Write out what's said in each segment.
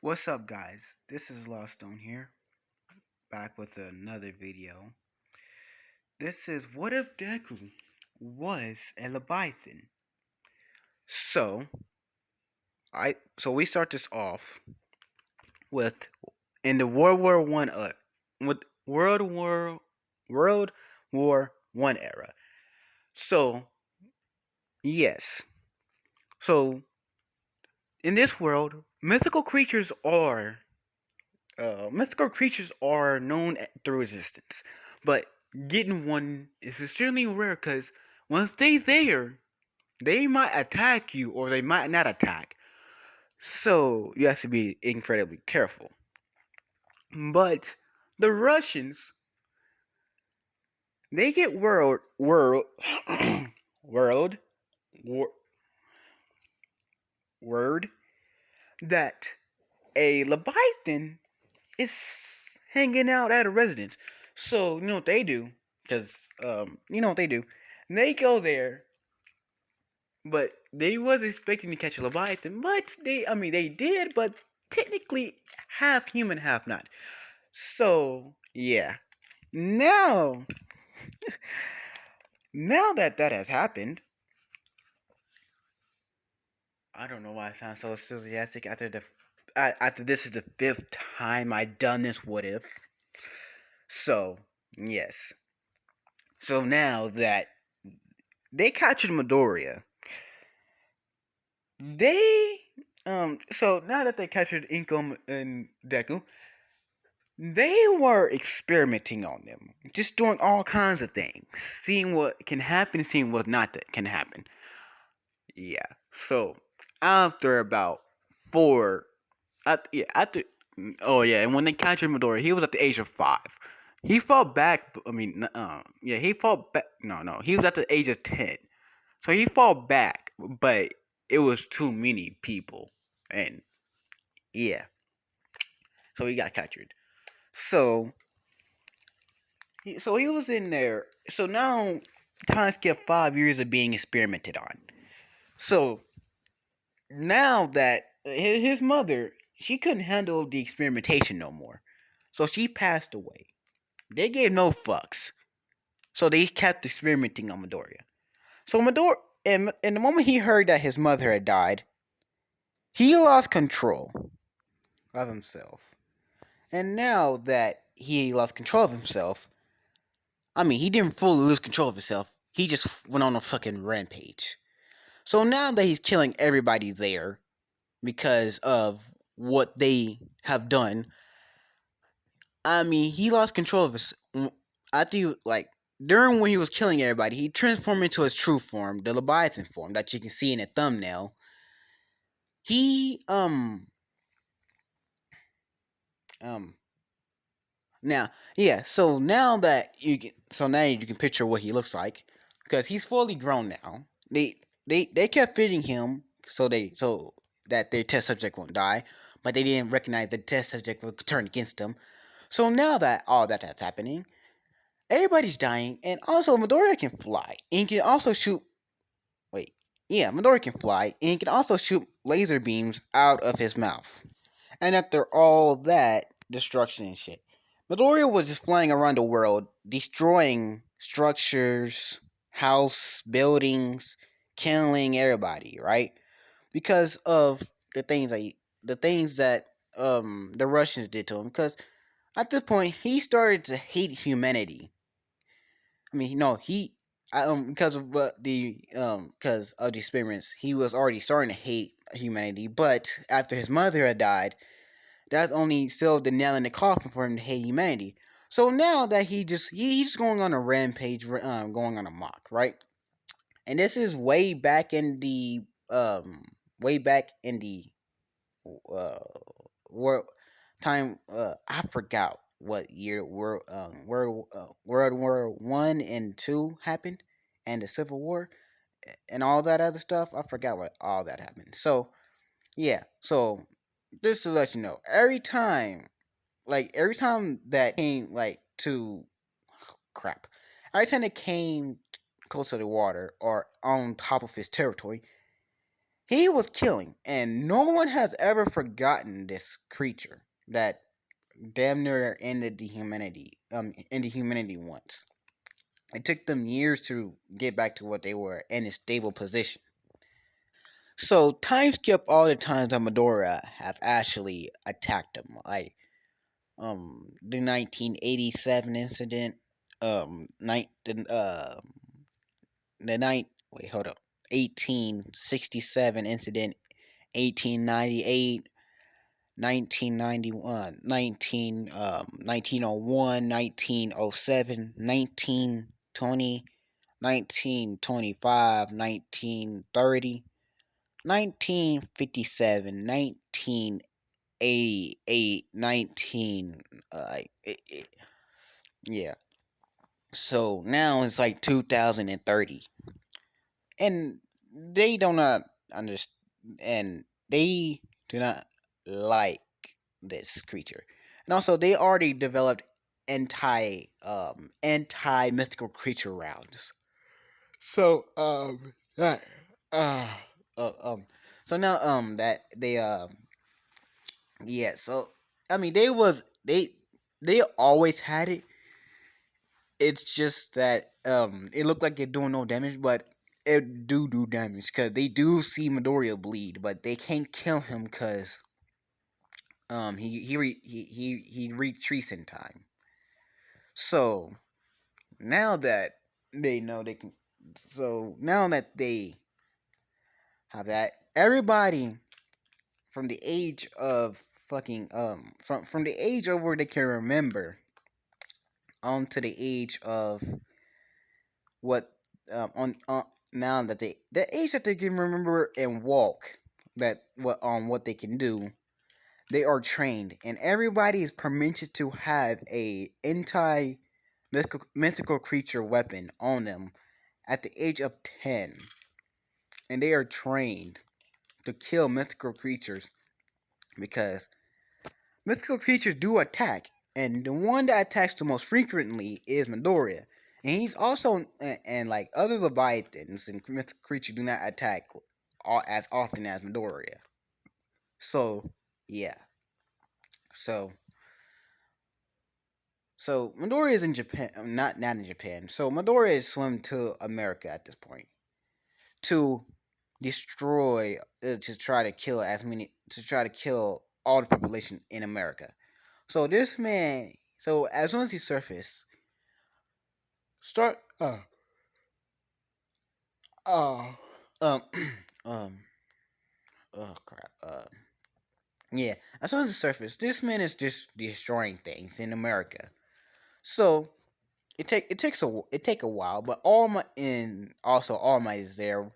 What's up, guys? This is Lost Stone here, back with another video. This is what if Deku was a leviathan? So, we start this off with in the with World War One era. So, yes. So, in this world, mythical creatures are known through existence, but getting one is extremely rare because once they there, they might attack you or they might not attack. So you have to be incredibly careful. But the Russians, they get world wor- word that a Leviathan is hanging out at a residence. So you know what they do? Because you know what they do? They go there, but they was expecting to catch a leviathan. But they did, but technically half human, half not. So yeah. Now, now that that has happened, I don't know why I sound so enthusiastic after this is the fifth time I done this. What if? So yes. So now that they captured Midoriya, they so now that they captured Inkom and Deku, they were experimenting on them, just doing all kinds of things, seeing what can happen, seeing what not that can happen. Yeah. So after about four, after oh yeah, and when they captured Midori, he was at the age of 5. He fought back. Yeah, he fought back. No, he was at the age of 10. So he fought back, but it was too many people, and yeah, so he got captured. So he was in there. So now time skip 5 years of being experimented on. So now that his mother, she couldn't handle the experimentation no more. So she passed away. They gave no fucks. So they kept experimenting on Midoriya. So Midoriya, in the moment he heard that his mother had died, he lost control of himself. And now that he lost control of himself, he didn't fully lose control of himself. He just went on a fucking rampage. So now that he's killing everybody there because of what they have done, he lost control of his. I think, like, during when he was killing everybody, he transformed into his true form, the Leviathan form that you can see in the thumbnail. He, um, Now, yeah. So now you can picture what he looks like because he's fully grown now. They kept feeding him so that their test subject won't die, but they didn't recognize the test subject would turn against him. So now that all that's happening, everybody's dying, and also Midoriya can fly and he can also shoot. Wait, yeah, Midoriya can fly and he can also shoot laser beams out of his mouth. And after all that destruction and shit, Midoriya was just flying around the world, destroying structures, house, buildings, killing everybody, right? Because of the things that the Russians did to him. Because at this point, he started to hate humanity. No, he because of what the because of the experiments, he was already starting to hate humanity. But after his mother had died, that only sealed the nail in the coffin for him to hate humanity. So now that he's just going on a rampage, going on a mock, right? And this is way back in the uh world time. I forgot what year World War One and Two happened, and the Civil War and all that other stuff. I forgot what all that happened. So yeah, so just to let you know, every time that came like to crap, every time it came close to the water or on top of his territory, He was killing, and no one has ever forgotten this creature that damn near ended the humanity once. It took them years to get back to what they were in a stable position. So time skip all the times that Medora have actually attacked them, like the 1987 incident, night the night wait hold up 1867 incident, 1898, 1991, 1901, 1907, 1920, 1925, 1930, 1957, 1988, 19 yeah. So now it's like 2030, and they do not understand, and they do not like this creature. And also they already developed anti mythical creature rounds. So that uh, uh so now that they yeah, so I mean they always had it. It's just that it looked like it doing no damage, but it do damage because they do see Midoriya bleed, but they can't kill him because he retreats in time. So now that they know they can, so now that they have that, everybody from the age of fucking from the age of where they can remember on to the age of what on now that they the age that they can remember and walk, that what they can do, they are trained, and everybody is permitted to have a anti mythical creature weapon on them at the age of 10, and they are trained to kill mythical creatures because mythical creatures do attack, and the one that attacks the most frequently is Midoriya. And he's also, and like other leviathans and mythical creatures do not attack as often as Midoriya. So yeah, so Midoriya is in Japan, not in Japan. So Midoriya is swum to America at this point to destroy, to try to kill all the population in America. So this man, so as soon as he surfaced, start uh um um oh crap yeah, as soon as he surfaced, this man is just destroying things in America. So it take a while, but All Might is there.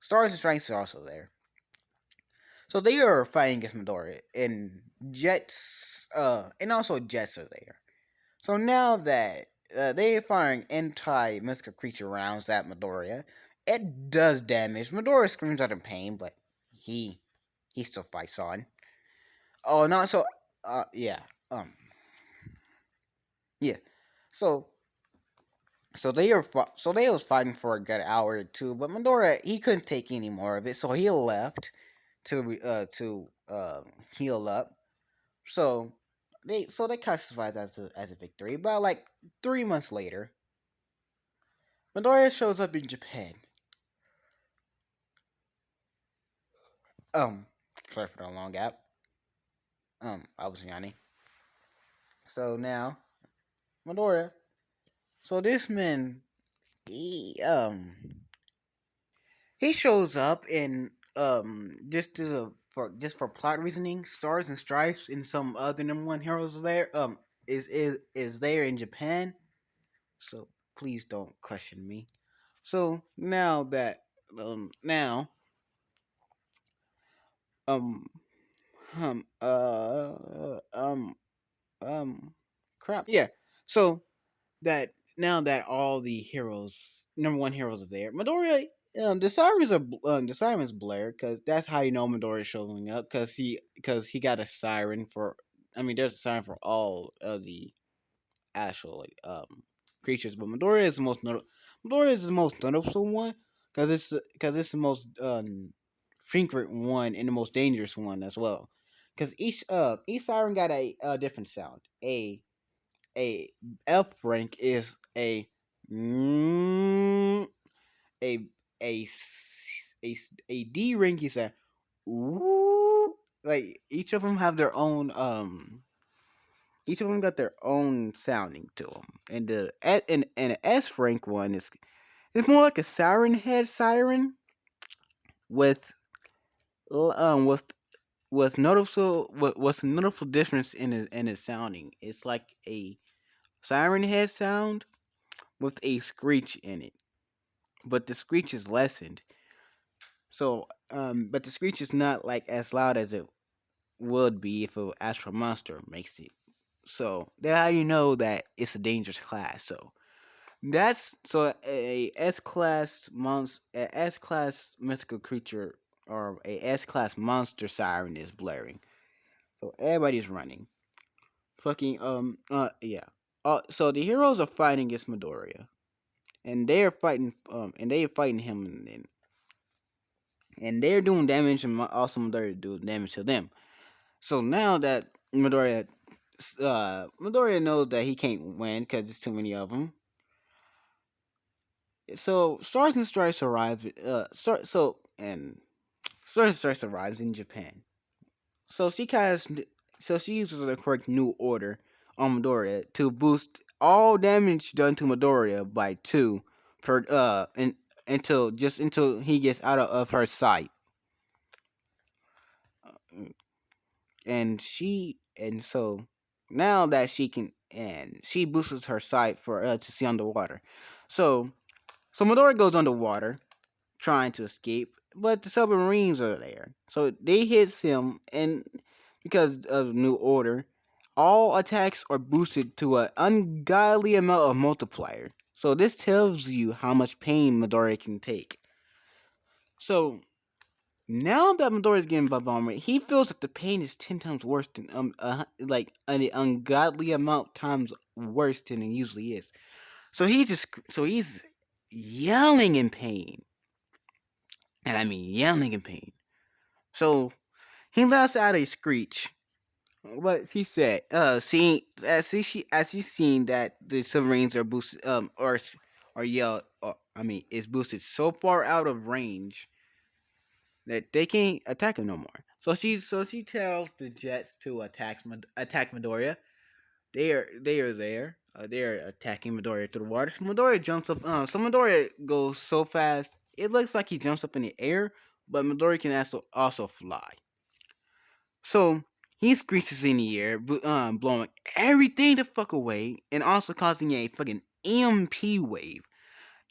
Stars and Strengths are also there. So they are fighting against Midoriya, and Jets are there. So now that they are firing anti mystical creature rounds at Midoriya, it does damage. Midoriya screams out in pain, but he he still fights on. Oh, not so. Yeah. Yeah. So so they was fighting for a good hour or two, but Midoriya, he couldn't take any more of it, so he left to heal up. So they classified as a victory. But like 3 months later, Midoriya shows up in Japan. Um, sorry for the long gap. I was yawning. So now Midoriya. So this man, he he shows up and just for plot reasoning, Stars and Stripes and some other number one heroes there is there in Japan. So please don't question me. So now that now um um uh um crap, yeah. So that now that all the heroes, number one heroes, are there, Midoriya, the sirens blare because that's how you know Midoriya is showing up because he got a siren for. I mean, there's a siren for all of the actual creatures, but Midoriya is the most notable one because it's the most favorite one and the most dangerous one as well, because each siren got a different sound. A F rank is mm, a a D rank is a ooh. Like each of them have their own each of them got their own sounding to them, and and the S rank one is it's more like a siren head siren with with what's noticeable difference in its sounding. It's like a siren head sound with a screech in it, but the screech is lessened. So, but the screech is not like as loud as it would be if an astral monster makes it. So that's how you know that it's a dangerous class. So that's so a S class mystical creature or a S class monster siren is blaring. So everybody's running. Fucking yeah. So the heroes are fighting against Midoriya, and they're fighting him, and they're doing damage, and also Midoriya doing damage to them. So now that Midoriya knows that he can't win because there's too many of them. So Stars and Stripes arrives. Stars and Stripes arrives in Japan. So she uses the correct new order on Midoriya to boost all damage done to Midoriya by 2 per until he gets out of her sight. And so now that she boosts her sight for to see underwater. So Midoriya goes underwater trying to escape, but the submarines are there. So they hits him, and because of new order, all attacks are boosted to an ungodly amount of multiplier. So this tells you how much pain Midoriya can take. So now that Midoriya is getting bombarded, he feels that the pain is 10 times worse than like an ungodly amount times worse than it usually is. So he's yelling in pain. And I mean yelling in pain. So he lets out a screech. But she said, seeing as she's seen that the submarines are boosted, or yelled, is boosted so far out of range that they can't attack him no more. So she tells the jets to attack Midoriya. They are there. They are attacking Midoriya through the water. So Midoriya jumps up. So Midoriya goes so fast. It looks like he jumps up in the air, but Midoriya can also fly. So he screeches in the air, blowing everything the fuck away, and also causing a fucking EMP wave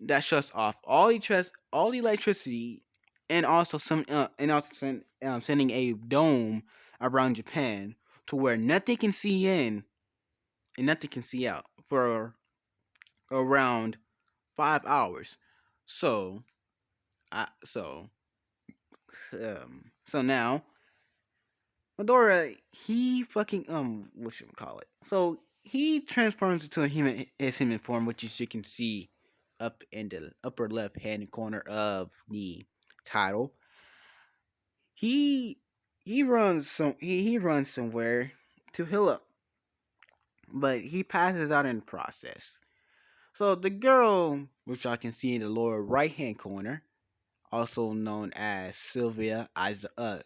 that shuts off all the electricity, and also sending a dome around Japan to where nothing can see in and nothing can see out for around 5 hours. So, I so so now Madora, he fucking what should we call it? So he transforms into his human form, which you can see up in the upper left hand corner of the title. He he runs somewhere to heal up, but he passes out in the process. So the girl, which I can see in the lower right hand corner, also known as Sylvia Izawa.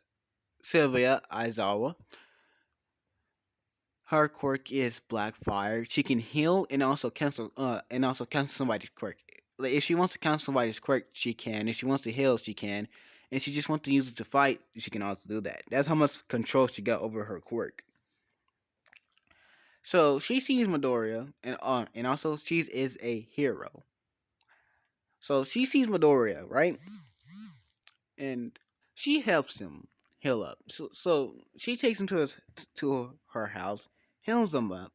Her quirk is Black Fire. She can heal and also cancel somebody's quirk. Like if she wants to cancel somebody's quirk, she can. If she wants to heal, she can. And she just wants to use it to fight, she can also do that. That's how much control she got over her quirk. So she sees Midoriya, and also she is a hero. So she sees Midoriya, right? And she helps him heal up. So she takes him to her house, heals him up.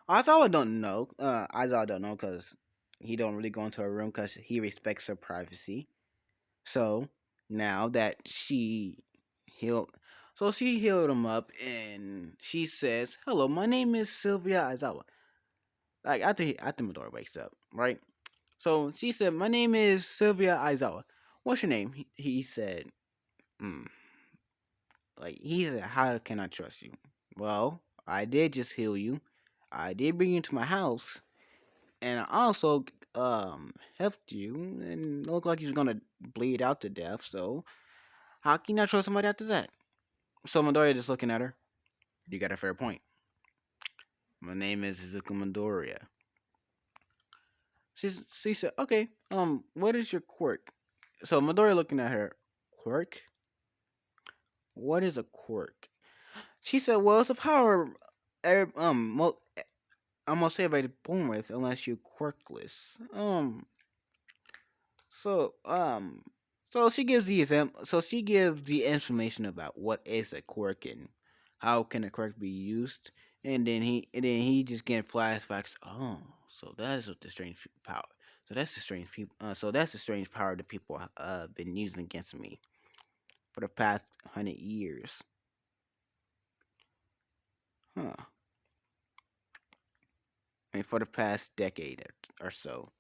Aizawa don't know. Aizawa don't know because he don't really go into her room because he respects her privacy. So now that healed, she healed him up, and she says, "Hello, my name is Sylvia Aizawa." Like after Midori wakes up, right? So she said, "My name is Sylvia Aizawa. What's your name?" He said, mm, like he said, how can I trust you? Well, I did just heal you. I did bring you into my house, and I also helped you, and it looked like you're gonna bleed out to death. So how can I trust somebody after that? So Midoriya just looking at her. You got a fair point. My name is Izuku Midoriya. She said, okay, what is your quirk? So Midoriya looking at her, quirk? What is a quirk? She said, well, it's a power almost everybody born with unless you're quirkless. So so she gives the information about what is a quirk and how can a quirk be used, and then he just getting flashbacks. Oh, so that is what the strange power. So that's the strange people. So that's the strange power that people been using against me for the past 100 years. Huh. I mean, for the past decade or so.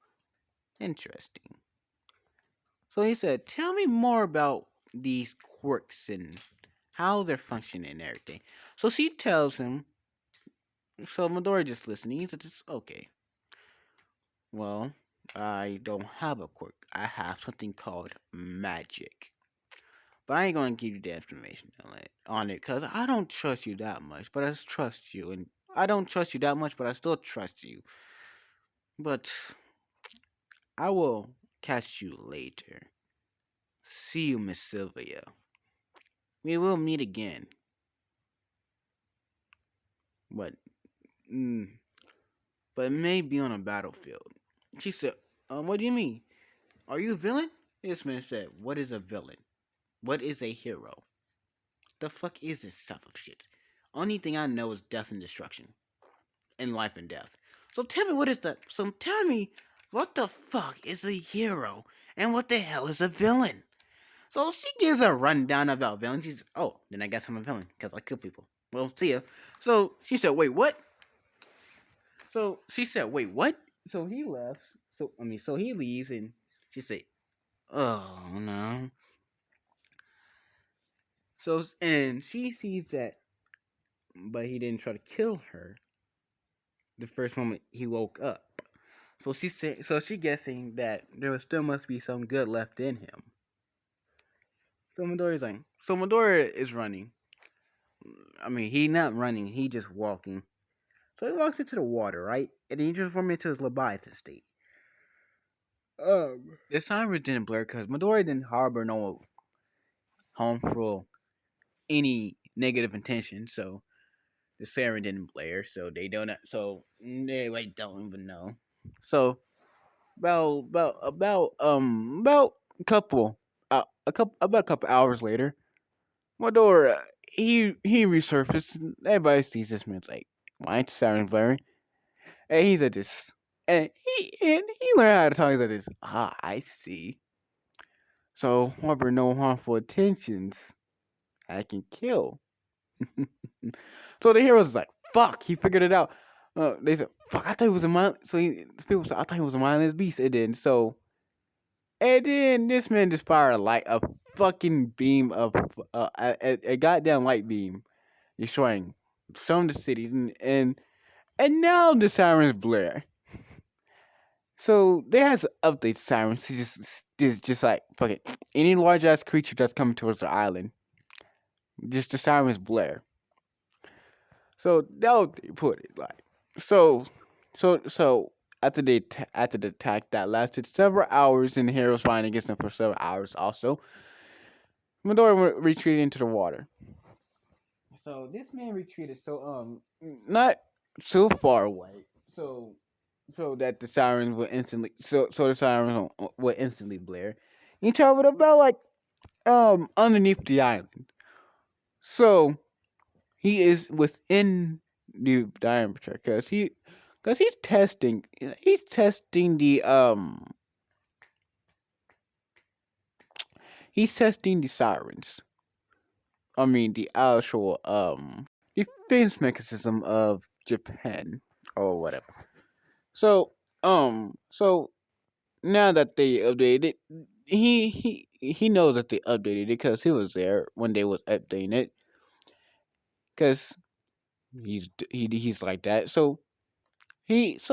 Interesting. So he said, tell me more about these quirks and how they're functioning and everything. So she tells him, so Midori just listening. He said, okay, well, I don't have a quirk. I have something called magic. But I ain't gonna give you the information on it because I don't trust you that much, but I trust you. And I don't trust you that much, but I still trust you. But I will catch you later. See you, Miss Sylvia. We will meet again. But, mm, but maybe on a battlefield. She said, what do you mean? Are you a villain? This man said, what is a villain? What is a hero? The fuck is this type of shit? Only thing I know is death and destruction. And life and death. So tell me tell me what the fuck is a hero? And what the hell is a villain? So she gives a rundown about villains. She's, oh, then I guess I'm a villain because I kill people. Well, see ya. So she said, wait, what? So she said, wait, what? So he left. So he leaves and she said, oh no. So, and she sees that, but he didn't try to kill her the first moment he woke up. So she guessing that there still must be some good left in him. So Midori is running. I mean, he not running, he just walking. So he walks into the water, right? And he transforms into his leviathan state. This time it didn't blur because Midori didn't harbor no harmful, any negative intention. So the siren didn't blare. So they don't. So they like don't even know. So about a couple hours later, Midori he resurfaced. Everybody sees this man's like, why ain't the siren blaring? And he's at this. And he learned how to talk like this. Ah, I see. So, however, no harmful intentions, I can kill. So the hero's like, fuck, he figured it out. They said, fuck, I thought he was a mind. People said, I thought he was a mindless beast. And then this man just fired a fucking beam of, a goddamn light beam, destroying some of the cities. And now the sirens blare. So there has to update sirens. Just like fuck it. Any large ass creature that's coming towards the island, just the sirens blare. So they'll put it like so after the attack that lasted several hours and the heroes fighting against them for several hours. Also, Midori retreated into the water. So this man retreated not too far away. So that the sirens would instantly the sirens would instantly blare. He traveled about like underneath the island. So he is within the diameter because he's testing the sirens. I mean the actual defense mechanism of Japan or whatever. So so now that they updated, he knows that they updated it because he was there when they was updating it. Because he's like that. He's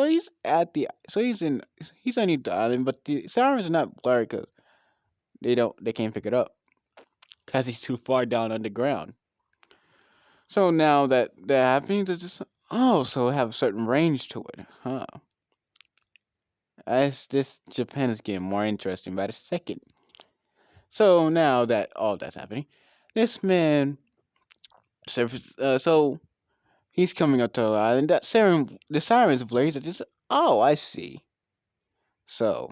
underneath the island, but the sirens are not blurry because they can't pick it up because he's too far down underground. So now that happens, it's just so it have a certain range to it, huh? As this Japan is getting more interesting by the second. So now that all that's happening, this man surface. So he's coming up to the island. The sirens blaze. It just I see. So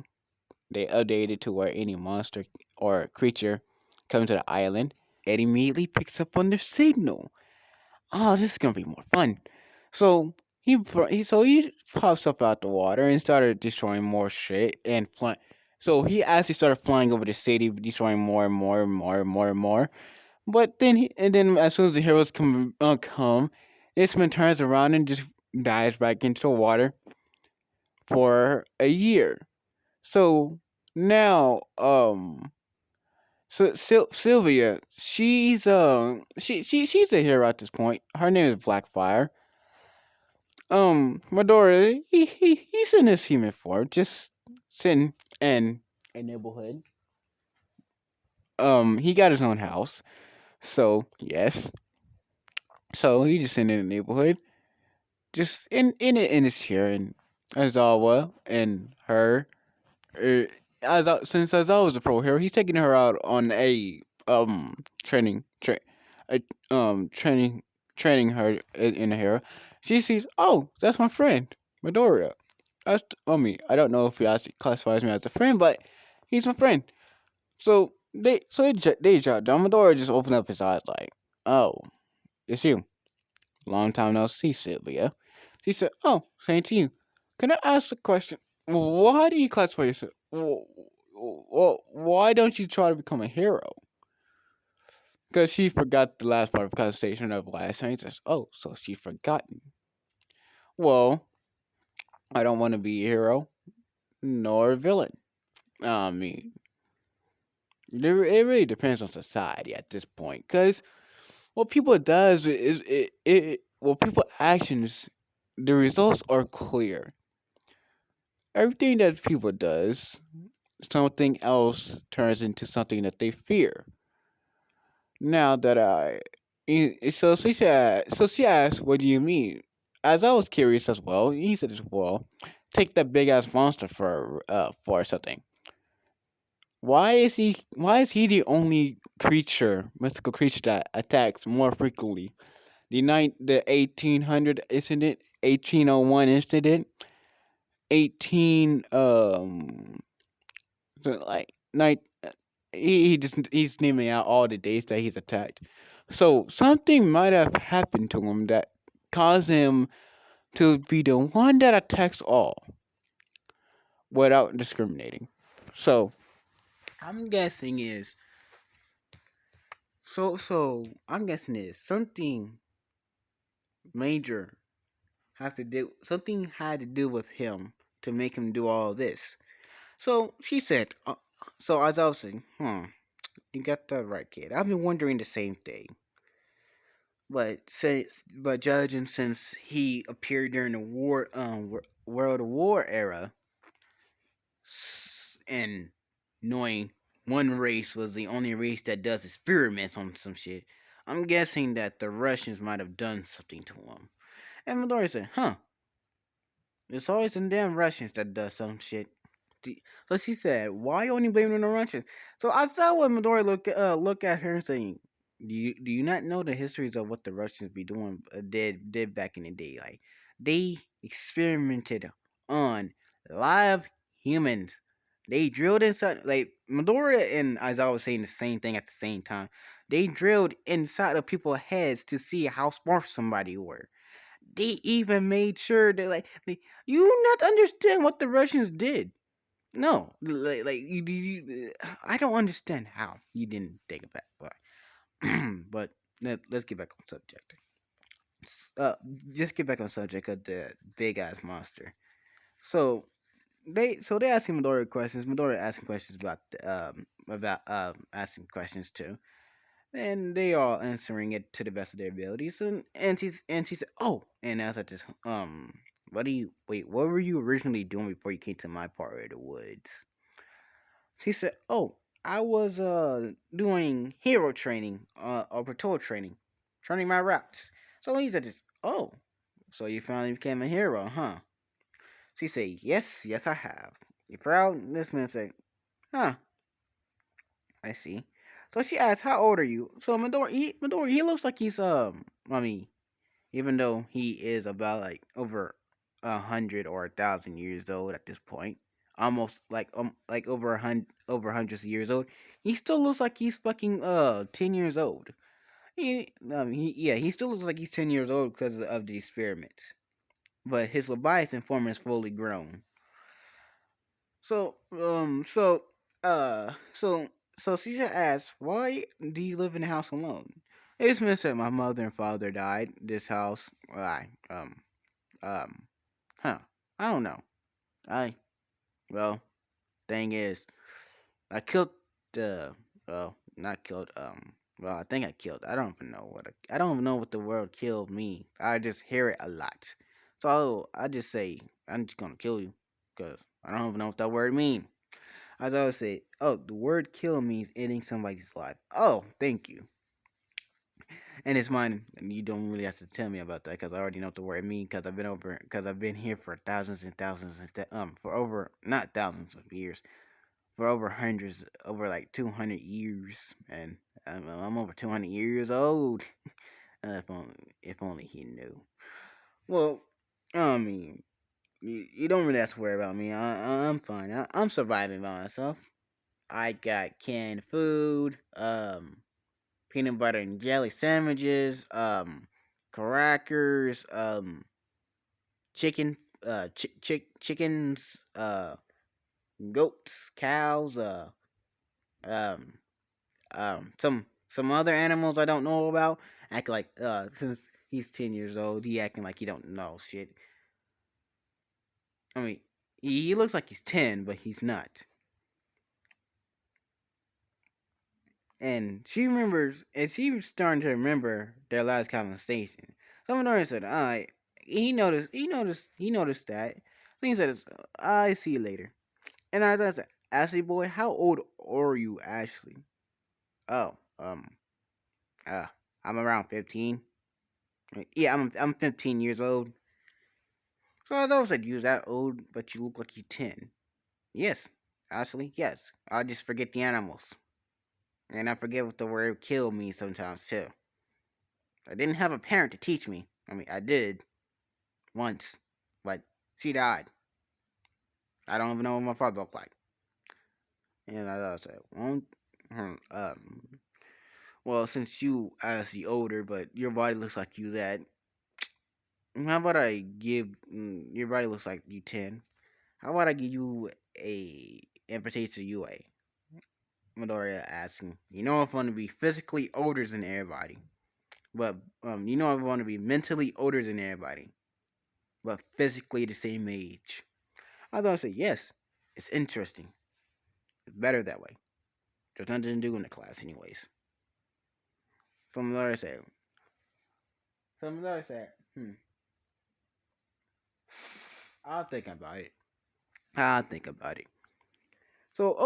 they updated to where any monster or creature coming to the island, it immediately picks up on their signal. This is gonna be more fun. So he pops up out the water and started destroying more shit and flying. So he actually started flying over the city, destroying more and more and more and more and more. But then as soon as the heroes come, this man turns around and just dives back into the water for a year. So now, Sylvia, she's a hero at this point. Her name is Blackfire. Medora, he's in his human form, just sitting in a neighborhood. He got his own house, so yes. So he just in the neighborhood, just in his here, and Izawa and her. Since Izawa was a pro hero, he's taking her out on a training tra- a, training training her in a hero. She sees, that's my friend Midoriya. I don't know if he actually classifies me as a friend, but he's my friend. So they shot down. Midoriya just opened up his eyes like, oh, it's you. Long time no see, Sylvia. She said, oh, same to you. Can I ask a question? Why do you classify yourself? Why don't you try to become a hero? Because she forgot the last part of the conversation of last time. She says, oh, so she's forgotten. Well, I don't want to be a hero nor a villain. I mean, it really depends on society at this point. Because what people does is what people actions, the results are clear. Everything that people does, something else turns into something that they fear. Now that she asked, "What do you mean?" As I was curious as well, he said as well, "Take that big ass monster for something. Why is he the only mystical creature that attacks more frequently? The 1800 incident, 1801 incident, 18 like night. He's naming out all the days that he's attacked. So something might have happened to him that caused him to be the one that attacks all without discriminating. So I'm guessing is I'm guessing is something major something had to do with him to make him do all this. So she said, so as I was saying, you got that right, kid. I've been wondering the same thing. But judging since he appeared during the World War era, and knowing one race was the only race that does experiments on some shit, I'm guessing that the Russians might have done something to him. And Midori said, it's always the damn Russians that does some shit. So she said, "Why you only blaming the Russians?" So I saw what Midori look at her and saying, Do you not know the histories of what the Russians be doing did back in the day? Like they experimented on live humans. They drilled inside like Midoriya and Izawa was saying the same thing at the same time. They drilled inside of people's heads to see how smart somebody were. They even made sure that you not understand what the Russians did. No, I don't understand how you didn't think of that. But let's get back on subject. Uh, just get back on subject of the big ass monster. So they asking Midori questions. Midori asking questions about asking questions too, and they all answering it to the best of their abilities. And she said, "Oh," and I was like, "This what do you wait? What were you originally doing before you came to my part of the woods?" She said, "Oh, I was doing hero training, or patrol training, training my routes." So he said, "This, oh, so you finally became a hero, huh?" She said, "Yes, yes, I have." You proud? This man said, "Huh, I see." So she asked, "How old are you?" So Midori, he looks like he's I mean, even though he is about like over 100 or 1,000 years old at this point, almost like over hundreds of years old, he still looks like he's fucking 10 years old. Yeah, he still looks like he's 10 years old because of the experiments. But his Leviathan form is fully grown. So, so, Caesar asks, "Why do you live in the house alone?" It's meant that my mother and father died. This house, why? Um, huh? I don't know. I, well, thing is, I killed the, well, not killed. Well, I think I killed. I don't even know I don't even know what the word killed me. I just hear it a lot, so I just say I'm just gonna kill you, cause I don't even know what that word means. As I would say, oh, the word kill means ending somebody's life. Oh, thank you. And it's mine, and you don't really have to tell me about that because I already know what the word means because I've been here for thousands and thousands for over not thousands of years, for over hundreds, over like 200 years, and I'm over 200 years old. If only he knew. Well, I mean, you don't really have to worry about me. I'm fine. I'm surviving by myself. I got canned food, peanut butter and jelly sandwiches, crackers, chicken, chickens, goats, cows, um, some other animals I don't know about. Act like since he's 10 years old, he acting like he don't know shit. I mean, he looks like he's 10, but he's not. And she remembers, and she's starting to remember their last conversation. Someone said, he noticed that. Then he said, I see you later. And I said, Ashley boy, how old are you, Ashley? Oh, uh, I'm around 15. Yeah, I'm 15 years old. So I thought said you that old, but you look like you're 10. Yes, Ashley, yes. I just forget the animals. And I forget what the word kill means sometimes too. I didn't have a parent to teach me. I mean, I did once, but she died. I don't even know what my father looked like. And I said, well, since you obviously older, but your body looks like you that, how about I give your body looks like you 10? How about I give you a invitation to UA? Midoriya asking. You know, if I want to be physically older than everybody, but you know, I want to be mentally older than everybody, but physically the same age. I thought I said yes. It's interesting. It's better that way. There's nothing to do in the class, anyways. From the other side. From the other side. I'll think about it. I'll think about it. So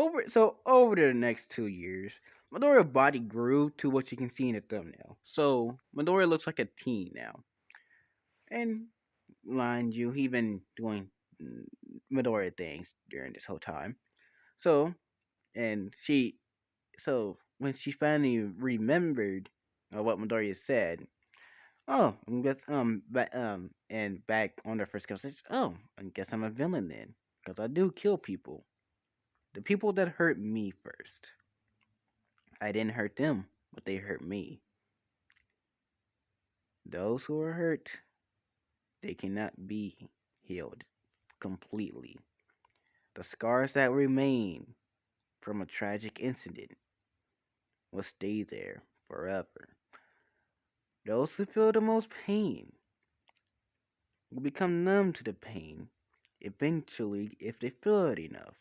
over the next 2 years, Midoriya's body grew to what you can see in the thumbnail. So Midoriya looks like a teen now. And mind you, he been doing Midoriya things during this whole time. So and she so when she finally remembered what Midoriya said, oh, I guess and back on their first conversation, oh, I guess I'm a villain then, because I do kill people. The people that hurt me first. I didn't hurt them, but they hurt me. Those who are hurt, they cannot be healed completely. The scars that remain from a tragic incident will stay there forever. Those who feel the most pain will become numb to the pain eventually if they feel it enough.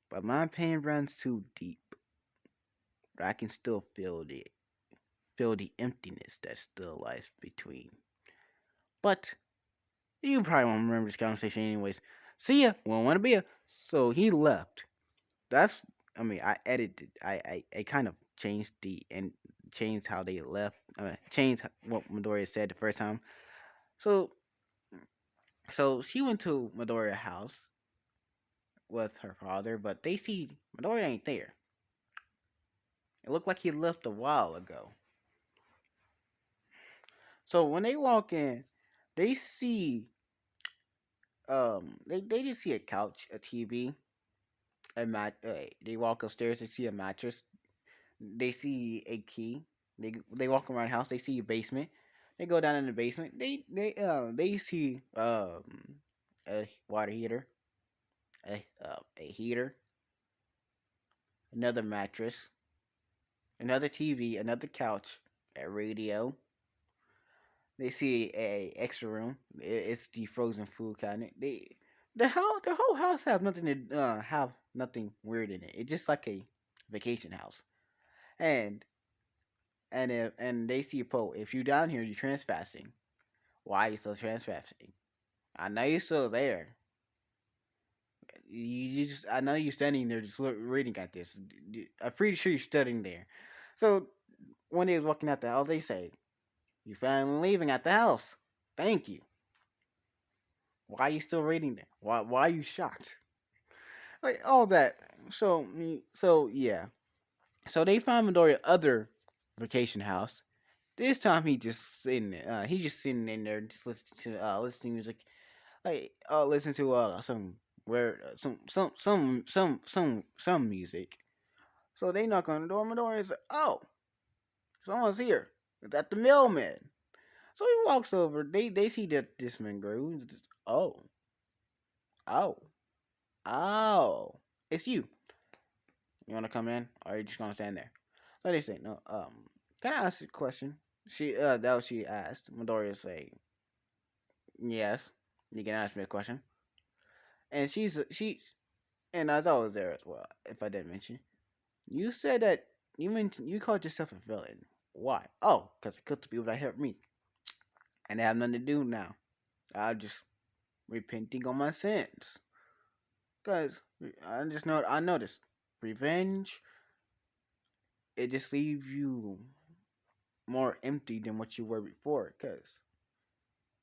But my pain runs too deep. But I can still feel the emptiness that still lies between. But you probably won't remember this conversation anyways. See ya. Won't want to be ya. So he left. That's I mean I edited. I kind of changed the and changed how they left. Changed what Midoriya said the first time. So she went to Midoriya's house with her father, but they see Midoriya ain't there. It looked like he left a while ago. So when they walk in, they see they just see a couch, a TV, a mat. They walk upstairs. They see a mattress. They see a key. They walk around the house. They see a basement. They go down in the basement. They see a water heater, a heater, another mattress, another TV, another couch, a radio. They see a extra room. It's the frozen food cabinet. The whole house have nothing weird in it. It's just like a vacation house. And and they see a poll. If you down here, you're trespassing. Why are you still trespassing? I know you're still there. You just I know you're standing there just reading at this. I'm pretty sure you're studying there. So when they was walking out the house, they say, "You finally leaving at the house. Thank you. Why are you still reading there? Why are you shocked?" Like all that. So yeah. So they find Midoriya other vacation house. This time he's just sitting in there, just listening to music. Like listen to some rare some music. So they knock on the door. Midoriya is like, "Oh, someone's here. Is that the mailman?" So he walks over. They see that this man grew. Oh, oh, oh, it's you. You want to come in, or are you just gonna stand there? So they say, no. Can I ask you a question? That was she asked. Midoriya say, yes. You can ask me a question. And and I thought was there as well. If I didn't mention, you said that you called yourself a villain. Why? Oh, because it killed the people that helped me, and they have nothing to do now. I'm just repenting on my sins. Cause I noticed revenge. It just leaves you more empty than what you were before. Cause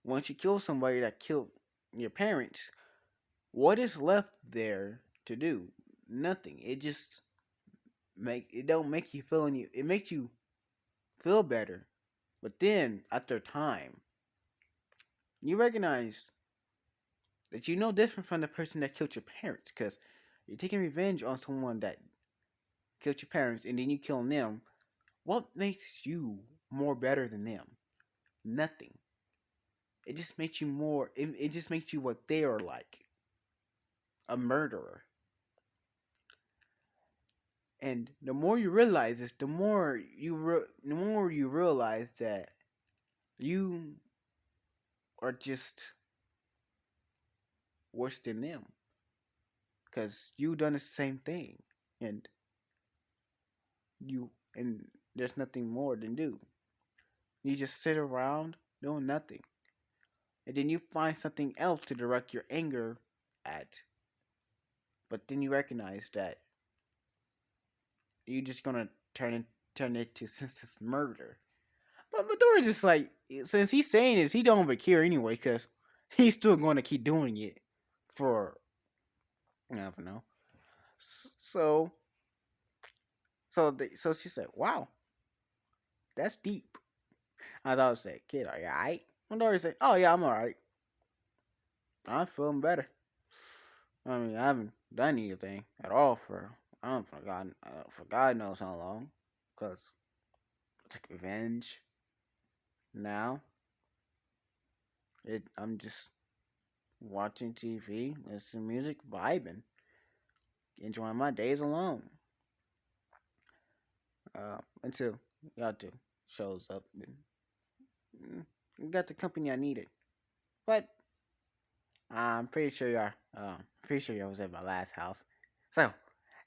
once you kill somebody that killed your parents, what is left there to do? Nothing. It don't make you feel any. It makes you feel better, but then after time, you recognize that you're no different from the person that killed your parents. Cause you're taking revenge on someone that killed your parents, and then you kill them. What makes you more better than them? Nothing. It just makes you more. It just makes you what they are like, a murderer. And the more you realize this, the more you realize that you are just worse than them, because you done the same thing, and you and there's nothing more than do. You just sit around doing nothing, and then you find something else to direct your anger at. But then you recognize that you're just gonna turn it to senseless murder. But Midori just like since he's saying this, he don't even care anyway, because he's still going to keep doing it for I don't know. So so she said, "Wow, that's deep." I thought I was like, "Kid, are you alright?" Midori said, "Oh yeah, I'm alright. I'm feeling better. I mean, I haven't done anything at all I don't for God knows how long, cause I took revenge. Now I'm just watching TV, listening to music, vibing, enjoying my days alone. Until Yato shows up and got the company I needed. But I'm pretty sure you are. Pretty sure you was at my last house. So,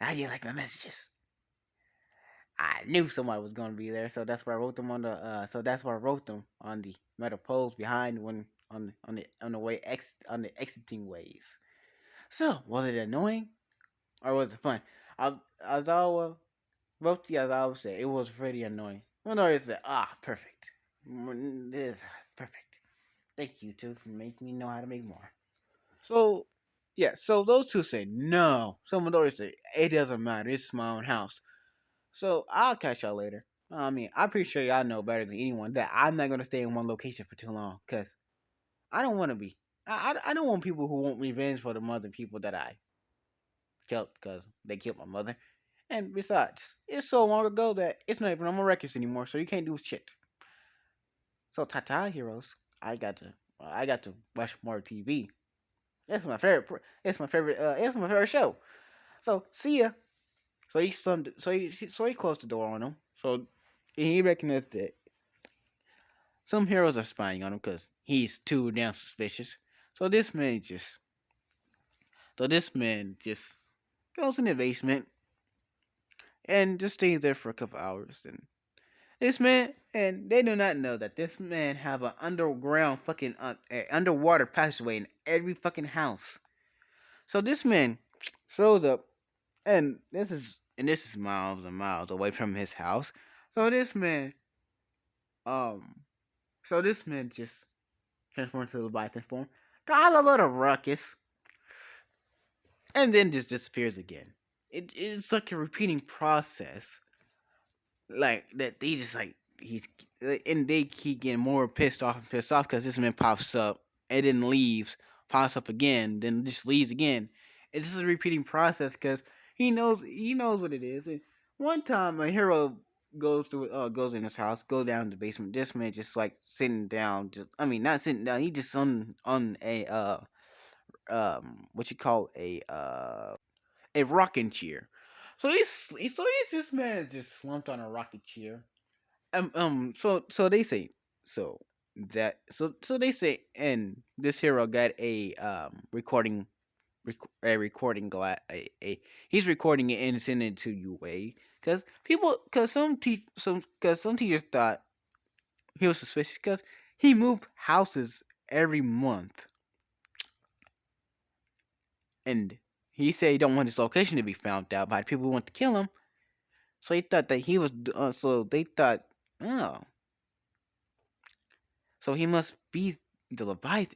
how do you like my messages? I knew somebody was gonna be there, so that's why I wrote them on the. So that's why I wrote them on the metal poles behind when on the way on the exiting waves. So was it annoying or was it fun? Izawa both the Izawa said it was pretty annoying. Minori said, perfect. This is perfect. Thank you two for making me know how to make more. So, yeah, so those two say no. So Midori say it doesn't matter. It's my own house. So I'll catch y'all later. I mean, I'm pretty sure y'all know better than anyone that I'm not gonna stay in one location for too long because I don't want to be. I don't want people who want revenge for the mother people that I killed because they killed my mother. And besides, it's so long ago that it's not even on my records anymore, so you can't do shit. So Tata heroes, I got to watch more TV. It's my favorite. It's my favorite. It's my favorite show. So see ya. So he closed the door on him. So he recognized that some heroes are spying on him because he's too damn suspicious. So this man just goes in the basement and just stays there for a couple hours. And this man, and they do not know that this man have an underground fucking underwater passageway in every fucking house. So this man shows up, and this is miles and miles away from his house. So this man, um, this man just transforms to the Leviathan form, got a little ruckus, and then just disappears again. It's like a repeating process, like that. They just like he's and they keep getting more pissed off and pissed off because this man pops up and then leaves, pops up again, then just leaves again. It's just a repeating process because he knows what it is. And one time a hero goes in his house, goes down to the basement. This man just like sitting down, just I mean not sitting down. He just on a what you call a rocking chair. So he's this man just slumped on a rocking chair. So they say so so they say and this hero got a a recording he's recording it and sending it to UA because some teachers thought he was suspicious because he moved houses every month and he said he don't want his location to be found out by the people who want to kill him. So he thought that he was so they thought, oh, so he must be the Leviathan.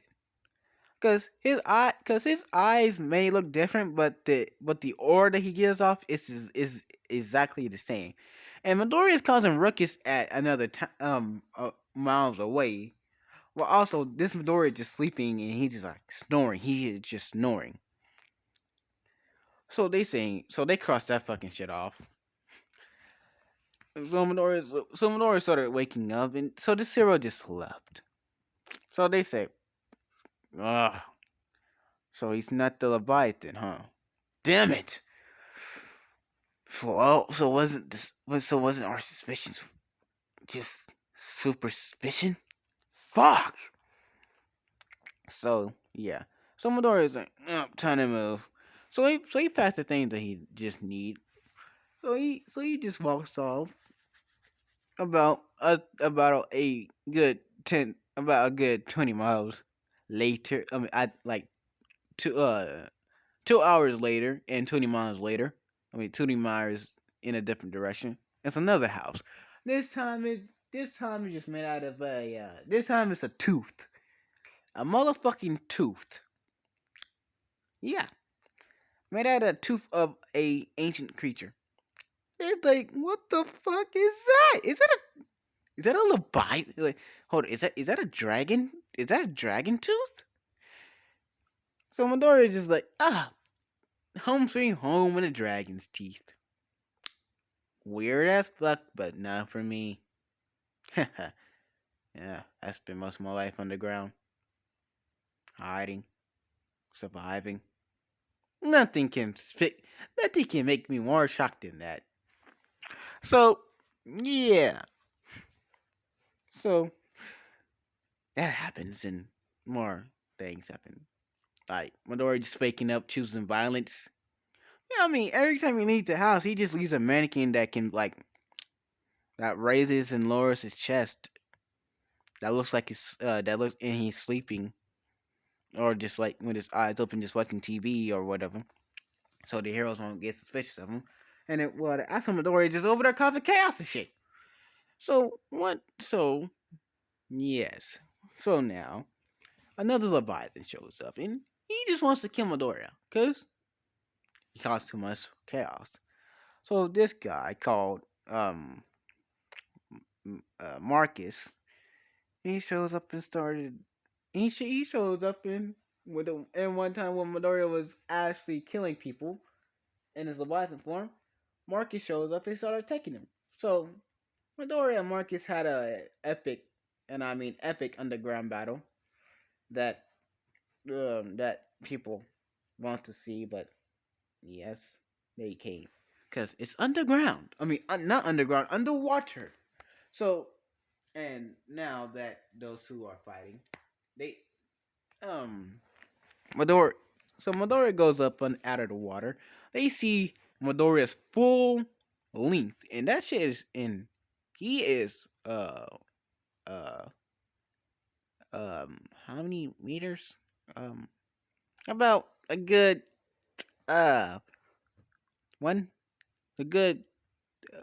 Cause his eyes may look different, but the aura that he gives off is exactly the same. And Midori is causing ruckus at another miles away. Well, also this Midori is just sleeping and he just like snoring. He is just snoring. So they crossed that fucking shit off. So Midori started waking up, and so this hero just left. So they say, ugh. So he's not the Leviathan, huh? Damn it! So wasn't our suspicions just superstition? Fuck. So yeah. So Midori is like, time to move. So he passed the things that he just need. So he just walks off about a good 20 miles later. I mean, I like two 2 hours later and 20 miles later. I mean, 20 miles in a different direction. It's another house. This time it's just made out of a this time it's a tooth, a motherfucking tooth. Yeah, made out of a tooth of a ancient creature. It's like, what the fuck is that? Is that a Leviathan? Like, hold on, is that a dragon? Is that a dragon tooth? So Midori is just like, home sweet home with a dragon's teeth. Weird as fuck, but not for me. Yeah, I spent most of my life underground, hiding, surviving. Nothing can nothing can make me more shocked than that. So, yeah. So that happens, and more things happen. Like Midori just faking up, choosing violence. Yeah, I mean, every time he leaves the house, he just leaves a mannequin that can like that raises and lowers his chest. That looks like that looks and he's sleeping, or just like with his eyes open, just watching TV or whatever. So the heroes won't get suspicious of him. And it well, the Asuma Midori is just over there causing chaos and shit. So what? So yes. So now another Leviathan shows up, and he just wants to kill Midoriya because he caused too much chaos. So this guy called Marcus, he shows up and started. He shows up and one time when Midoriya was actually killing people in his Leviathan form, Marcus shows up and started attacking him. So Midoriya and Marcus had a epic, and I mean epic underground battle that that people want to see, but yes, they came because it's underground. I mean, not underground, underwater. So, and now that those two are fighting, they Midori. So Midori goes up and out of the water. They see Midoriya's full length, and that shit is in. He is uh how many meters? Um, about a good uh one a good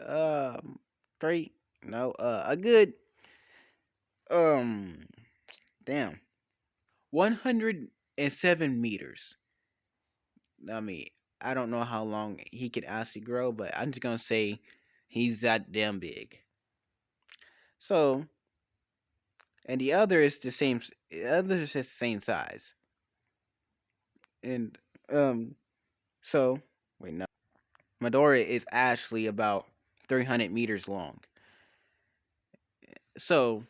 um three no a good um damn 107 meters. I mean, I don't know how long he can actually grow, but I'm just gonna say he's that damn big. So, and the other is the same. The other is the same size, and so wait, no, Midori is actually about 300 meters long. So,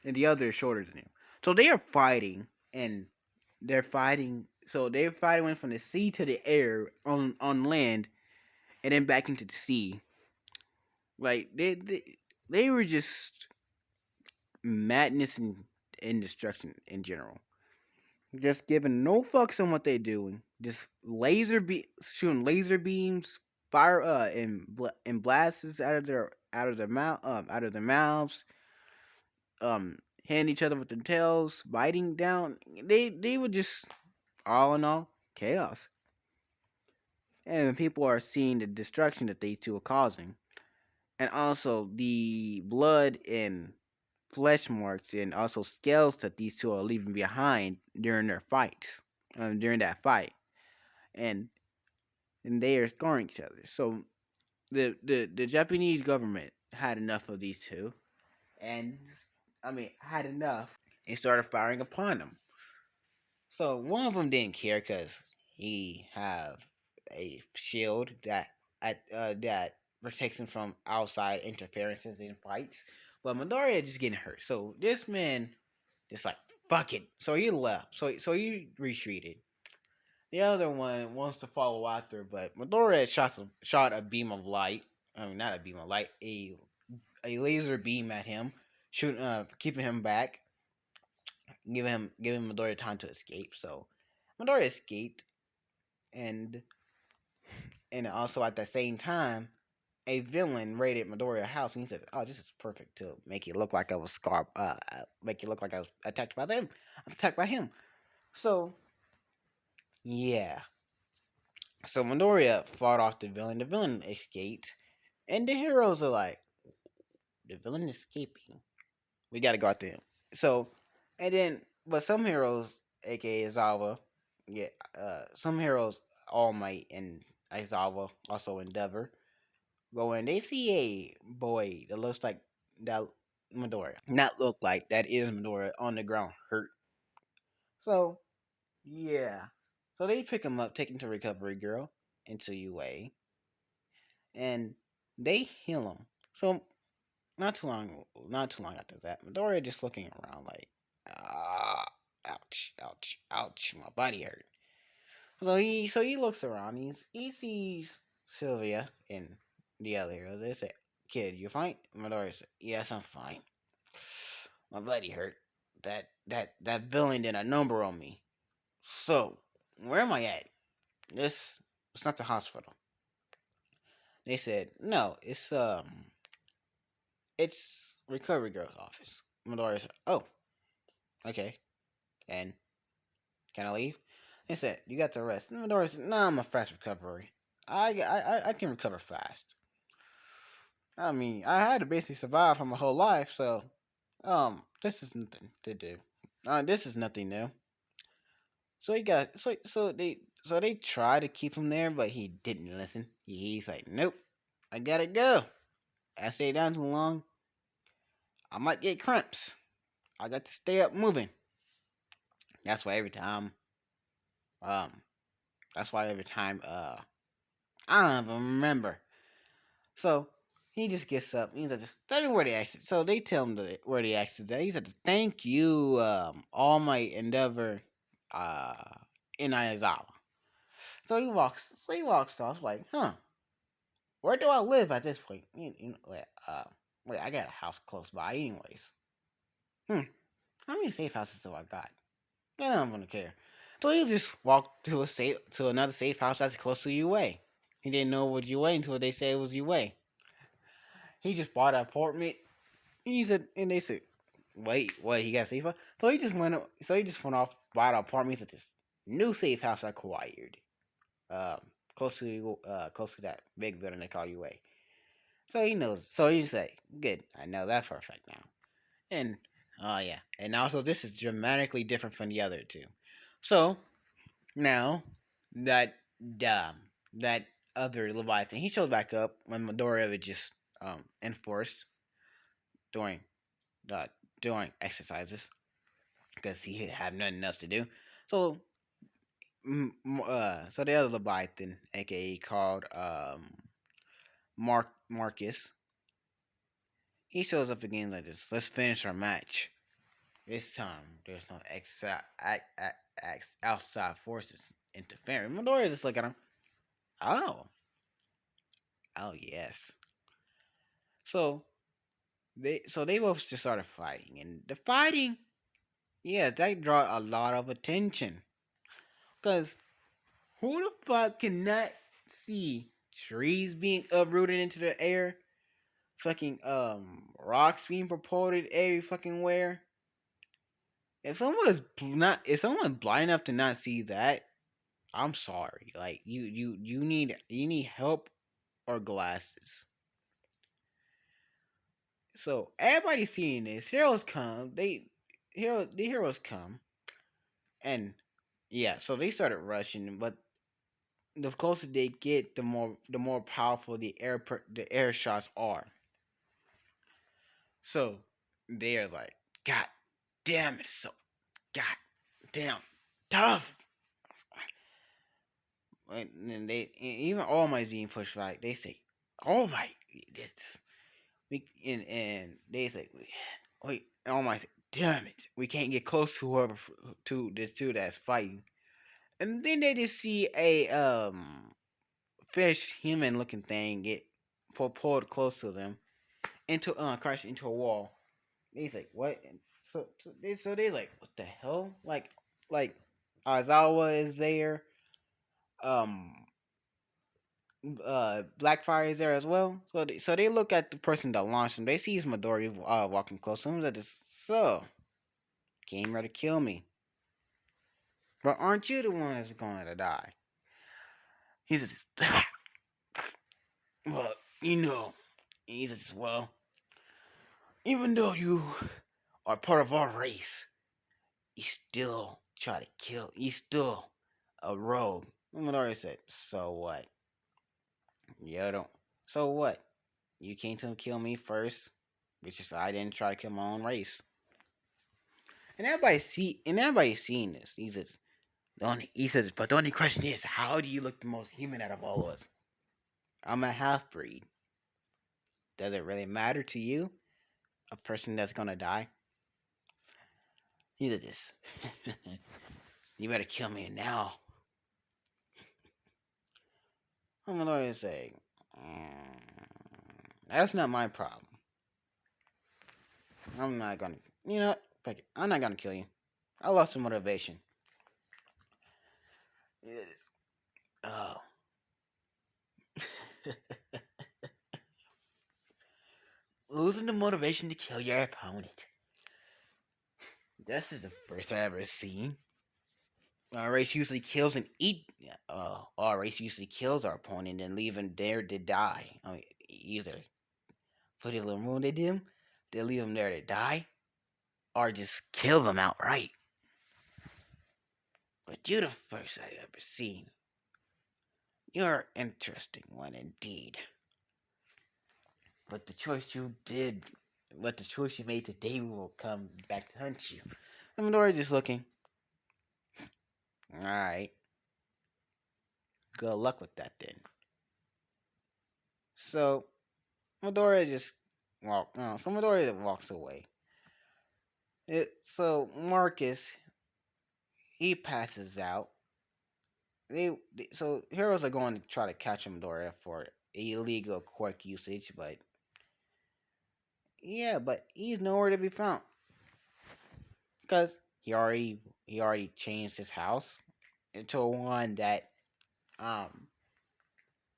and the other is shorter than him. So they are fighting, and they're fighting. So they're fighting went from the sea to the air on land, and then back into the sea. Like they were just madness and destruction in general. Just giving no fucks on what they're doing. Just shooting laser beams, fire and blasts out of their mouths, hitting each other with their tails, biting down. They were just all in all chaos. And people are seeing the destruction that they two are causing. And also the blood and flesh marks and also scales that these two are leaving behind during their fights, during that fight, and they are scoring each other. So the Japanese government had enough of these two, and I mean had enough, and started firing upon them. So one of them didn't care because he have a shield that protects him from outside interferences in fights. But Midoriya just getting hurt. So this man just like fuck it. So he left. So he retreated. The other one wants to follow after, but Midoriya shot a beam of light. I mean, not a beam of light, a laser beam at him, shooting, keeping him back, giving Midoriya time to escape. So Midoriya escaped, and also at the same time, a villain raided Midoriya's house, and he said, "Oh, this is perfect to make it look like I was make it look like I was attacked by them. I'm attacked by him." So yeah, so Midoriya fought off the villain. The villain escaped, and the heroes are like, "The villain is escaping. We got to go after him." So, and then, but some heroes, aka Izawa, yeah, some heroes, All Might and Izawa, also Endeavor, go in. They see a boy that looks like that Midoriya, not look like that is Midoriya on the ground, hurt. So yeah, so they pick him up, take him to Recovery Girl into UA, and they heal him. So not too long after that, Midoriya just looking around like, ah, ouch, ouch, ouch, my body hurt. So he looks around. He sees Sylvia and the other hero. They say, "Kid, you fine?" Midoriya said, "Yes, I'm fine. My body hurt. That villain did a number on me. So where am I at? It's not the hospital. They said, no, it's recovery girl's office. Midori said, oh, okay. And can I leave? They said, you got to rest. Midori said, no, I'm a fast recovery. I can recover fast. I mean, I had to basically survive for my whole life, so this is nothing to do. This is nothing new. So he got so they tried to keep him there, but he didn't listen. He's like, nope, I gotta go. I stay down too long, I might get cramps. I got to stay up moving. That's why every time, um, that's why every time, I don't even remember. So he just gets up. He's like, tell me where the exit. So they tell him where the exit is. He said, thank you, all my endeavor, uh, in Izawa. So he walks off like, huh? Where do I live at this point? Wait, I got a house close by, anyways. How many safe houses do I got? I don't gonna care. So he just walked to another safe house that's close to UA. He didn't know it was UA until they said it was UA. He just bought an apartment. And they said, wait, what? He got a safe house? So he just went off, bought an apartment at this new safe house acquired. Close to that big building they call UA. So he knows. So he's like, good. I know that for a fact now. And oh yeah, and also this is dramatically different from the other two. So now that um that other Leviathan, he shows back up when Midoriya was just enforced during uh, doing exercises because he had nothing else to do. So so the other Leviathan, aka called Marcus, he shows up again like this. Let's finish our match. This time, there's no outside forces interfering. Midoriya just look at him. Oh, oh yes. So they both just started fighting, and the fighting, yeah, that draw a lot of attention. Cause who the fuck cannot see trees being uprooted into the air, fucking rocks being propelled every fucking where? If someone blind enough to not see that, I'm sorry. Like you need help or glasses. So everybody's seeing this. Heroes come. The heroes come, and yeah. So they started rushing, but the closer they get, the more powerful the air shots are. So they're like, God damn it, so God damn tough. And they even All Might's being pushed back. They say, All Might, this and they say, wait, All Might say, damn it, we can't get close to whoever to the two that's fighting. And then they just see a fish human looking thing get pulled close to them into crash into a wall. He's like, what? And so they like, what the hell? Like Izawa is there. Um, Blackfire is there as well. So they look at the person that launched him. They see his Midori walking close to him. Like this, so came ready to kill me. But aren't you the one that's going to die? He says, well, you know. He says, well, even though you are part of our race, you still try to kill. You still a rogue. Midori said, so what? You don't. So what? You came to kill me first, which is I didn't try to kill my own race. And everybody's seeing this. He says, but the only question is, how do you look the most human out of all of us? I'm a half breed. Does it really matter to you? A person that's gonna die? He says, you better kill me now. I'm gonna say, that's not my problem. I'm not gonna, I'm not gonna kill you. I lost some motivation. Oh. Losing the motivation to kill your opponent. This is the first I've ever seen. Our race usually kills and eat. Our race usually kills our opponent and leave him there to die. I mean, either for the little wound they did him, they leave him there to die, or just kill them outright. But you're the first I've ever seen. You're an interesting one indeed. But the choice you did, but the choice you made today will come back to hunt you. And Midori's just looking. Alright. Good luck with that then. So Midori just Midori walks away. So Marcus, he passes out. So heroes are going to try to catch Midori for illegal quirk usage, but yeah, but he's nowhere to be found because he already changed his house into one that um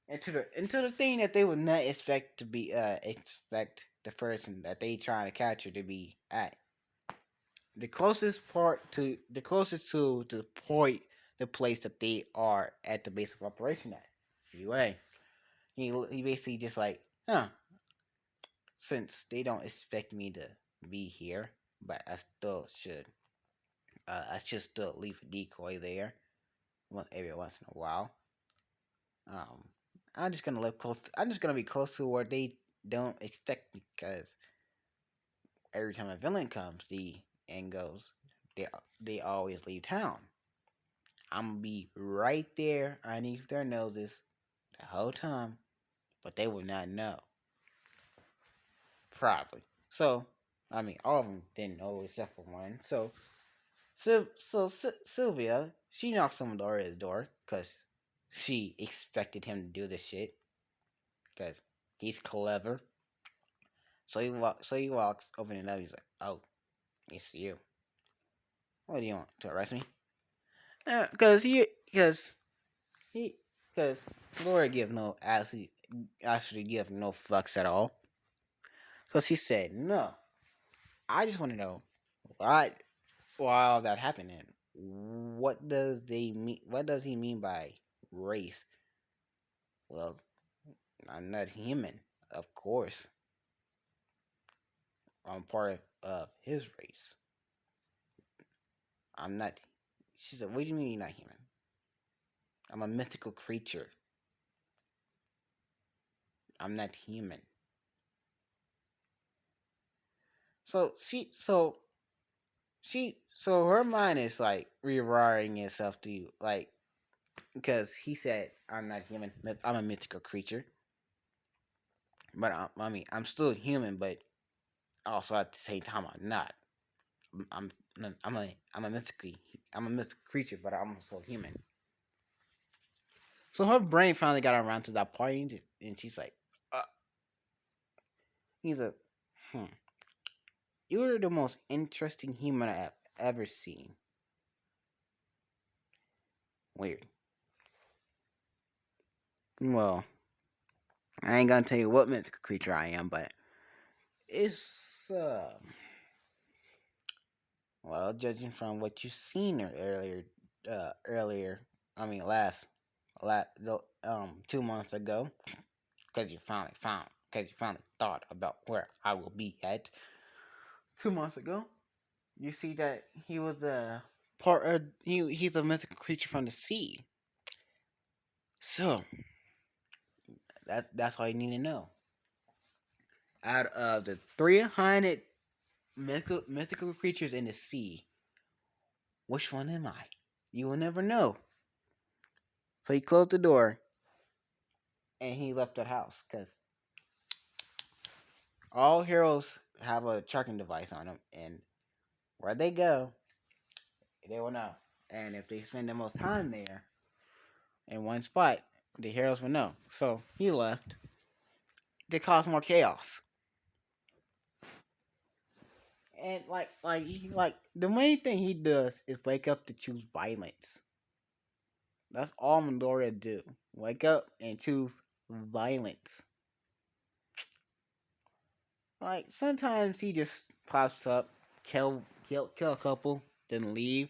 into the thing that they would not expect to be expect the person that they trying to capture to be at. The closest to the point, the place that they are at the base of operation at. Anyway, he basically just like, since they don't expect me to be here, but I should still leave a decoy there every once in a while. Um, I'm just gonna live close. I'm just gonna be close to where they don't expect me, because every time a villain comes, the and goes, they always leave town. I'm gonna be right there underneath their noses the whole time, but they will not know. Probably. So, I mean, all of them didn't know except for one. So Sylvia, she knocks on Doria's door because she expected him to do this shit because he's clever. So he walks, opening it up. He's like, "Oh, it's you. What do you want to arrest me?" He, because Laura give no actually give no fucks at all. So she said, "No, I just want to know why all that happened and what does they mean? What does he mean by race?" Well, I'm not human, of course. I'm part of his race. I'm not. She said, "What do you mean you're not human? I'm a mythical creature. I'm not human." So so her mind is like rewiring itself to like, because he said, "I'm not human. I'm a mythical creature." But I mean, I'm still human, but also at the same time, I'm not. I'm I'm a mythical creature, but I'm also human. So her brain finally got around to that point, and she's like, uh, "He's a, hmm. You're the most interesting human I've ever seen. Weird. Well, I ain't gonna tell you what mythical creature I am, but it's well, judging from what you seen earlier, I mean last 2 months ago, because you finally thought about where I will be at 2 months ago. You see that he was a part of he's a mythical creature from the sea. So that's all you need to know. Out of the 300 mythical creatures in the sea, which one am I? You will never know. So he closed the door and he left the house because all heroes have a tracking device on them, and where they go, they will know. And if they spend the most time there in one spot, the heroes will know. So he left to cause more chaos. And like the main thing he does is wake up to choose violence. That's all Midoriya do. Wake up and choose violence. Like sometimes he just pops up, kill a couple, then leave.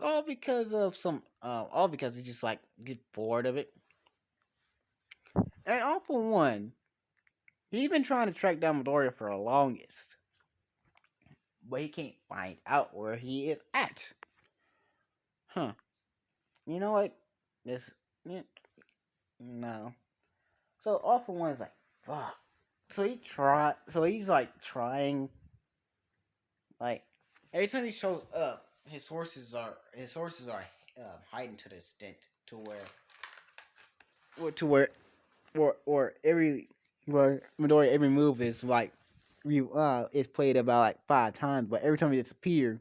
All because he just like get bored of it. And all for one, he's been trying to track down Midoriya for the longest, but he can't find out where he is at. Huh? You know what? This, no. So all for one is like, fuck. So he try. So he's like trying. Like every time he shows up, his sources are heightened to the extent to where every where Midori every move is like is played about like 5 times, but every time he disappears,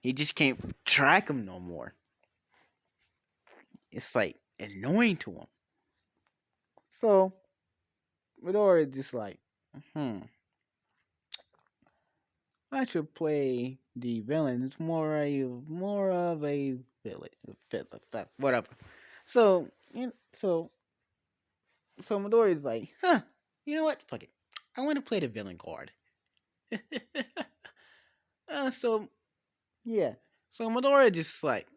he just can't track him no more. It's like annoying to him. So Midori is just like, I should play the villain. It's more of a villain, whatever. So so Midori is like, you know what? Fuck it. I want to play the villain card. So yeah, so Midori just like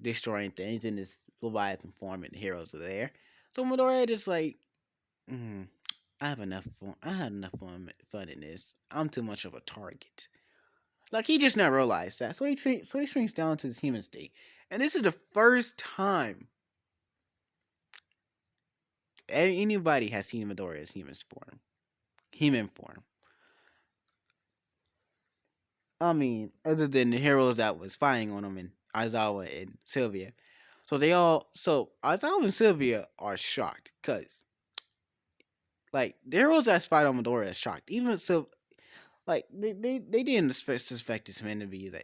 destroying things in this Leviathan form, and the heroes are there. So Midori just like, I have enough fun. I had enough fun in this. I'm too much of a target. Like he just not realized that, so he shrinks down to his human state, and this is the first time anybody has seen Midori as human form. I mean, other than the heroes that was fighting on him, and Izawa and Sylvia. So Izawa and Sylvia are shocked because like the heroes that fight on Midori are shocked. Even so, like they didn't suspect this man to be the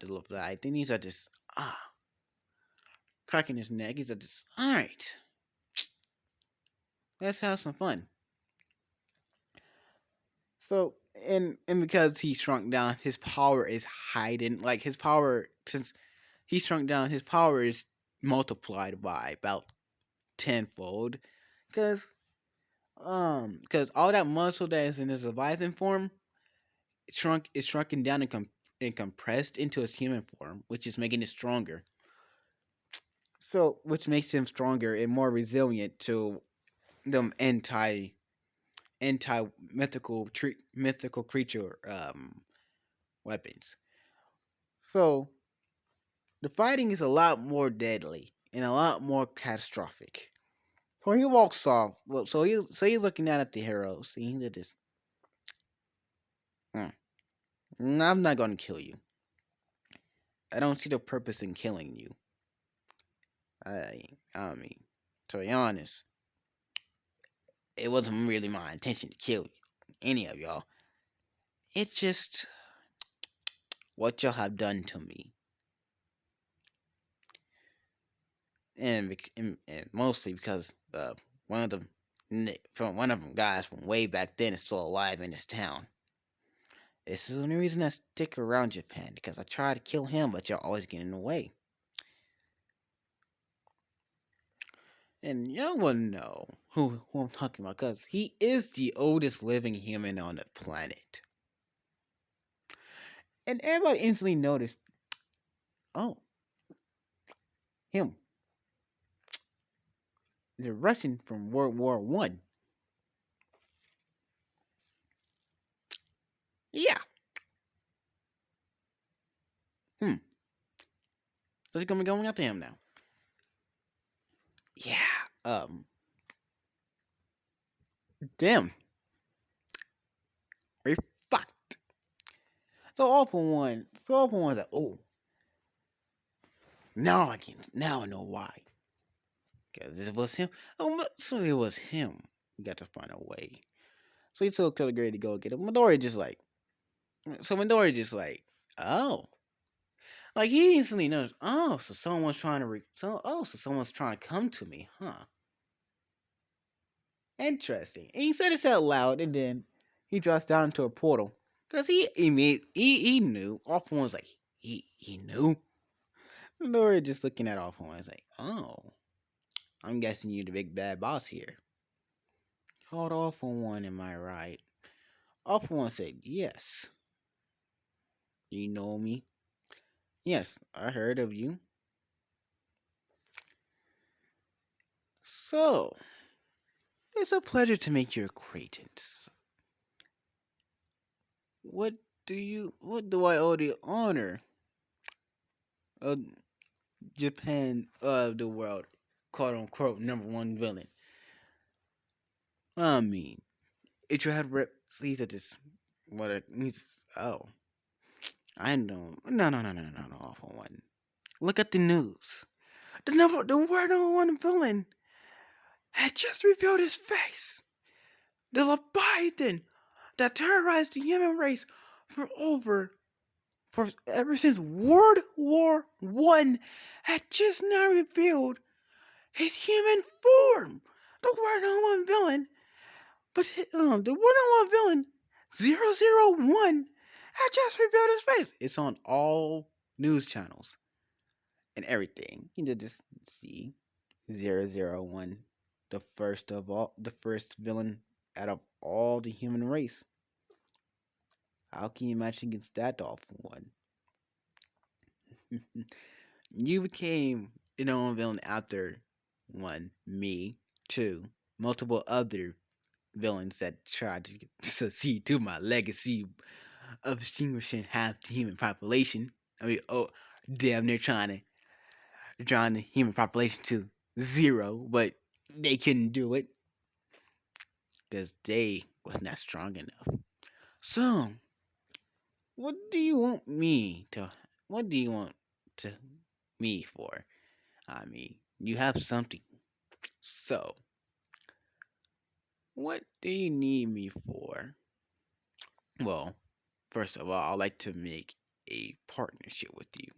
Leviathan. He's at this cracking his neck. He's at this. All right, let's have some fun. So and because he shrunk down, his power is heightened. Like his power, since he shrunk down, his power is multiplied by about tenfold. Because all that muscle that is in his Leviathan form shrunken down and compressed into his human form, which is making it stronger. So which makes him stronger and more resilient to them anti mythical creature weapons. So the fighting is a lot more deadly and a lot more catastrophic. So he walks off. Well, so he's looking down at the heroes, seeing that this. I'm not gonna kill you. I don't see the purpose in killing you. I mean, to be honest, it wasn't really my intention to kill any of y'all. It's just what y'all have done to me, and mostly because one of them guys from way back then is still alive in this town. This is the only reason I stick around Japan, because I tried to kill him, but y'all always get in the way. And y'all wouldn't know who I'm talking about, because he is the oldest living human on the planet. And everybody instantly noticed, oh, him. The Russian from World War One. Yeah. So it's gonna be going after him now. Yeah. Damn. We're fucked. So all for one like, oh. Now I know why. Because it was him. Oh, so it was him. We got to find a way. So he told Killer Gray to go get him. Midori just like, oh. Like he instantly knows, oh, so someone's trying to so someone's trying to come to me, huh? Interesting. And he said this out loud, and then he drops down into a portal. Cause he knew. All for one was like, he knew. Laura just looking at All for One is like, oh, I'm guessing you the big bad boss here. Called All for One, am I right? All for One said, yes. You know me? Yes, I heard of you. So, it's a pleasure to make your acquaintance. What do I owe the honor of Japan of the world, quote unquote, number one villain? I mean, if you had rep, please at this, what it means, oh, I know, no, awful one. Look at the news. The world number one villain had just revealed his face. The leviathan that terrorized the human race for ever since World War I had just now revealed his human form. The World War One villain, but the World War One villain 001 had just revealed his face. It's on all news channels and everything. You can just see 001, the first villain out of all the human race. How can you match against that awful one? You became the known villain after one, me, two, multiple other villains that tried to succeed to my legacy of extinguishing half the human population. I mean, oh, damn, they're trying the human population to zero, but they couldn't do it because they was not strong enough. So, what do you want me to? What do you want to me for? I mean, you have something. So, what do you need me for? Well, first of all, I'd like to make a partnership with you.